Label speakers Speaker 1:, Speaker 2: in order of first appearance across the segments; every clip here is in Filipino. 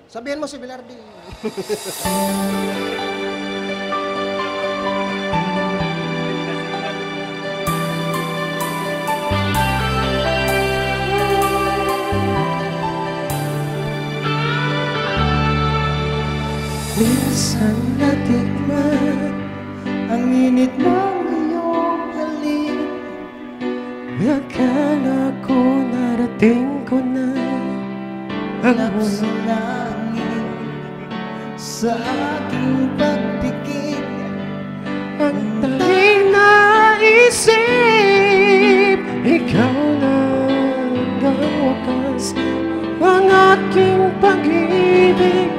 Speaker 1: Sabihan mo si Velarde.
Speaker 2: Minsan natikman ang init ng iyong halik. Akala ko narating ko na ang sa langit. Sa aking pagpikit ang tanging naisip, ikaw na hanggang wakas ang aking pag-ibig.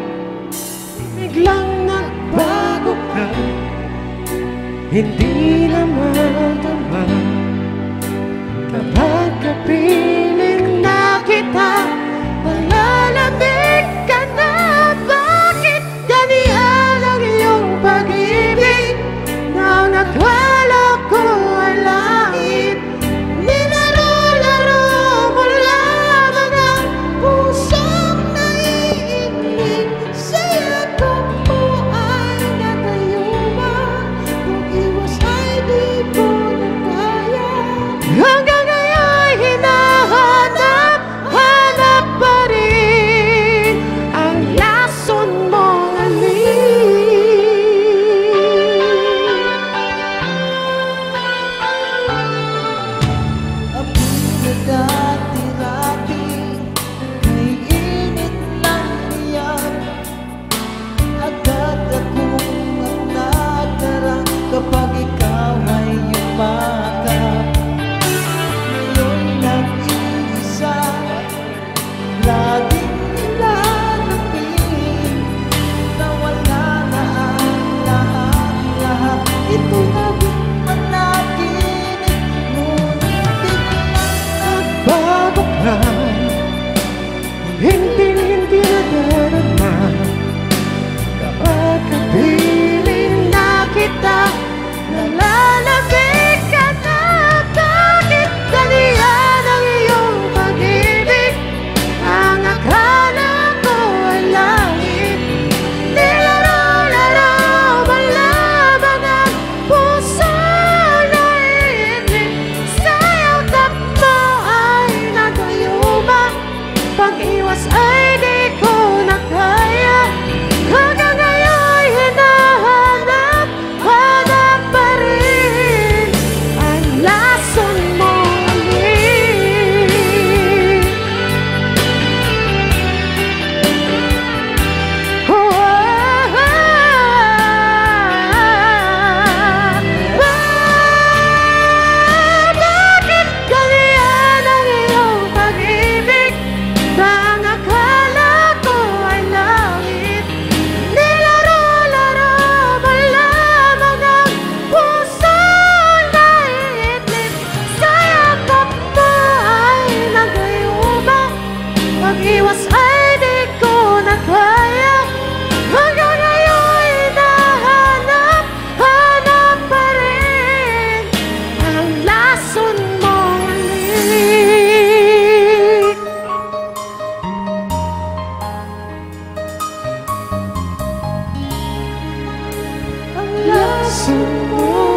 Speaker 2: Biglang nagbago ka, hindi naman tama. Kapag kapiling na kita, malalamig ka na. Bakit ganyan ang iyong pag-ibig? Na nakala ko ay langit. Nilaro-laro mo lamang ang pusong naiibig. Saya ko po ay natayuma, kung iwas ay di ko na kaya. Hanggang ngayon hinahanap, hanap pa rin ang lason mong
Speaker 3: Apoy na dati-rati, may init ng iyak. Agad akong nagdarang kapag ikaw ay yumakap. Ngayon nag-iisa, laging nilalapit, nawala na ang lahat-lahat. Ito'y naging panaginip, ngunit biglang
Speaker 2: bago ka, hindi nadarama. Kapag kapiling na kita, nalalamig ka na. Bakit ganyan ang iyong pag-ibig? Ang akala ko ay langit. Nilaro-laro mo lamang ang puso na iinit. Sayang takbo ay nagayuma, pag-iwas ay di ko na kaya. Hanggang ngayon hinahanap, hanap pa rin ang lason mong amin. Oh, bakit ganyan ang iyong pag-ibig? Ang akala ko ay langit. Nilaro-laro mo lamang ang puso na iinit. Sayakap mo ay nagayuma, pag-iwas ay di ko na kaya. Hanggang ngayon hinahanap, hanap pa rin ang lason mong halik. Ang lason mo